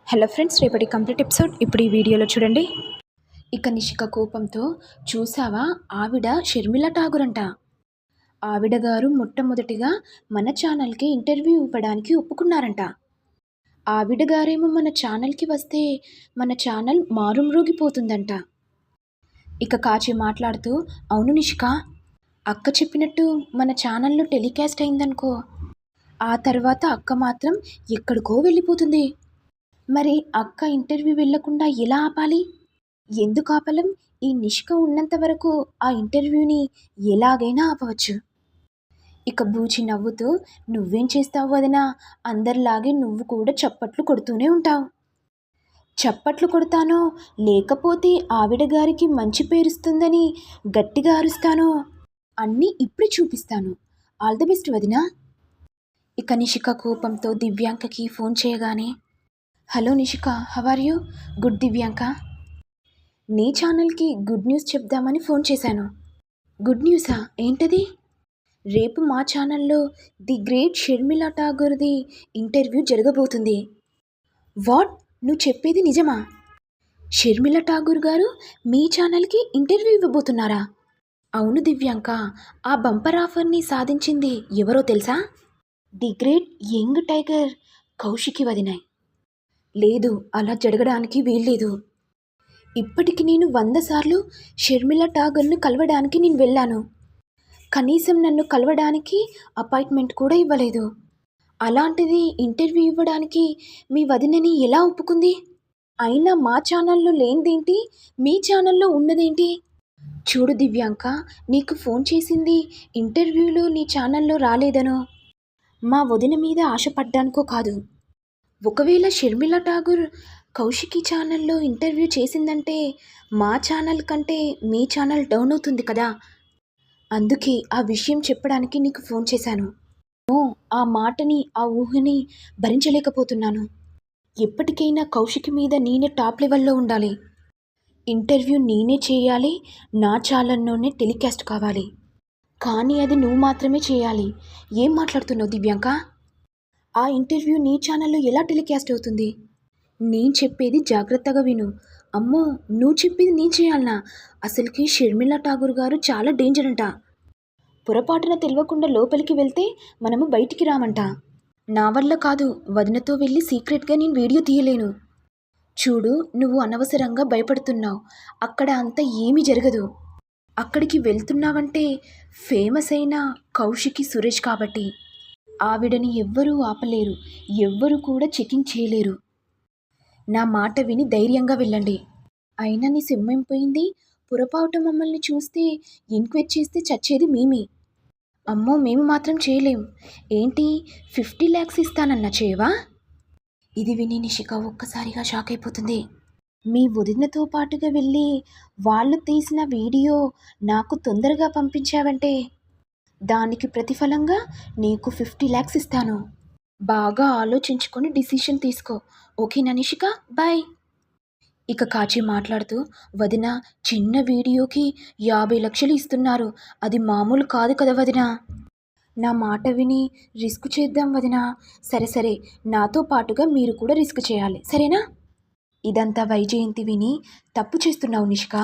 Hello friends, రేపటి complete episode ఇప్పుడు ఈ వీడియోలో చూడండి. ఇక నిషిక కోపంతో, చూసావా ఆవిడ షర్మిల ఠాగూర్ అంట. ఆవిడ గారు మొట్టమొదటిగా మన ఛానల్కి ఇంటర్వ్యూ ఇవ్వడానికి ఒప్పుకున్నారంట. ఆవిడ గారేమో మన ఛానల్కి వస్తే మన ఛానల్ మారుమ్రోగిపోతుందంట. ఇక కాచి మాట్లాడుతూ, అవును నిషిక, అక్క చెప్పినట్టు మన ఛానల్లో టెలికాస్ట్ అయిందనుకో, ఆ తర్వాత అక్క మాత్రం ఎక్కడికో వెళ్ళిపోతుంది. మరి అక్క ఇంటర్వ్యూ వెళ్ళకుండా ఎలా ఆపాలి? ఎందుకు ఆపలేం? ఈ నిష్క ఉన్నంత వరకు ఆ ఇంటర్వ్యూని ఎలాగైనా ఆపవచ్చు. ఇక బూచి నవ్వుతూ, నువ్వేం చేస్తావు వదినా, అందరిలాగే నువ్వు కూడా చప్పట్లు కొడుతూనే ఉంటావు. చప్పట్లు కొడతానో లేకపోతే ఆవిడ గారికి మంచి పేరుస్తుందని గట్టిగా అరుస్తానో అన్నీ ఇప్పుడే చూపిస్తాను. ఆల్ ది బెస్ట్ వదినా. ఇక నిషిక కోపంతో దివ్యాంకకి ఫోన్ చేయగానే, hello Nishika, how are you? Good Divyanka. నీ ఛానల్కి గుడ్ న్యూస్ చెప్దామని ఫోన్ చేశాను. గుడ్ న్యూసా? ఏంటది? రేపు మా ఛానల్లో ది గ్రేట్ షర్మిల ఠాగూర్ది ఇంటర్వ్యూ జరగబోతుంది. వాట్? నువ్వు చెప్పేది నిజమా? షర్మిల ఠాగూర్ గారు మీ ఛానల్కి ఇంటర్వ్యూ ఇవ్వబోతున్నారా? అవును దివ్యాంక, ఆ బంపర్ ఆఫర్ని సాధించింది ఎవరో తెలుసా? ది గ్రేట్ యంగ్ టైగర్ కౌశికి వదినాయ్. లేదు, అలా జరగడానికి వీల్లేదు. ఇప్పటికి నేను 100 సార్లు షర్మిల ఠాగూర్ను కలవడానికి నేను వెళ్ళాను. కనీసం నన్ను కలవడానికి అపాయింట్మెంట్ కూడా ఇవ్వలేదు. అలాంటిది ఇంటర్వ్యూ ఇవ్వడానికి మీ వదినని ఎలా ఒప్పుకుంది? అయినా మా ఛానల్లో లేనిదేంటి, మీ ఛానల్లో ఉన్నదేంటి? చూడు దివ్యాంక, నీకు ఫోన్ చేసింది ఇంటర్వ్యూలో నీ ఛానల్లో రాలేదనో, మా వదిన మీద ఆశపడ్డానికో కాదు. ఒకవేళ షర్మిల ఠాగూర్ కౌశికి ఛానల్లో ఇంటర్వ్యూ చేసిందంటే మా ఛానల్ కంటే మీ ఛానల్ డౌన్ అవుతుంది కదా. అందుకే ఆ విషయం చెప్పడానికి నీకు ఫోన్ చేశాను. ఆ మాటని, ఆ ఊహని భరించలేకపోతున్నాను. ఎప్పటికైనా కౌశికి మీద నేనే టాప్ లెవెల్లో ఉండాలి. ఇంటర్వ్యూ నేనే చేయాలి, నా ఛానల్లోనే టెలికాస్ట్ కావాలి. కానీ అది నువ్వు మాత్రమే చేయాలి. ఏం మాట్లాడుతున్నావు దివ్యాంక? ఆ ఇంటర్వ్యూ నీ ఛానల్లో ఎలా టెలికాస్ట్ అవుతుంది? నేను చెప్పేది జాగ్రత్తగా విను. అమ్మో, నువ్వు చెప్పేది నేను చేయాలనా? అసలుకి షర్మిల ఠాగూర్ గారు చాలా డేంజర్ అంట. పొరపాటున తెలియకుండా లోపలికి వెళ్తే మనము బయటికి రామంట. నా వల్ల కాదు, వదినతో వెళ్ళి సీక్రెట్గా నేను వీడియో తీయలేను. చూడు, నువ్వు అనవసరంగా భయపడుతున్నావు. అక్కడ అంతా ఏమీ జరగదు. అక్కడికి వెళ్తున్నావంటే ఫేమస్ అయిన కౌశికి సురేష్ కాబట్టి ఆవిడని ఎవ్వరూ ఆపలేరు, ఎవ్వరూ కూడా చెకింగ్ చేయలేరు. నా మాట విని ధైర్యంగా వెళ్ళండి. అయినా నీ సిమ్మైపోయింది. పొరపాటు మమ్మల్ని చూస్తే ఎంక్వైరీ చేస్తే చచ్చేది మేమే. అమ్మో, మేము మాత్రం చేయలేం. ఏంటి 50 lakhs ఇస్తానన్నా చేయవా? ఇది విని నిషిక ఒక్కసారిగా షాక్ అయిపోతుంది. మీ వదినతో పాటుగా వెళ్ళి వాళ్ళు తీసిన వీడియో నాకు తొందరగా పంపించావంటే దానికి ప్రతిఫలంగా నీకు 50 lakhs ఇస్తాను. బాగా ఆలోచించుకొని డిసిషన్ తీసుకో. ఓకేనా నిషిక? బాయ్. ఇక కాచి మాట్లాడుతూ, వదిన, చిన్న వీడియోకి 50 లక్షలు ఇస్తున్నారు. అది మామూలు కాదు కదా వదిన. నా మాట విని రిస్క్ చేద్దాం వదిన. సరే సరే, నాతో పాటుగా మీరు కూడా రిస్క్ చేయాలి, సరేనా? ఇదంతా వైజయంతి విని, తప్పు చేస్తున్నావు నిషిక.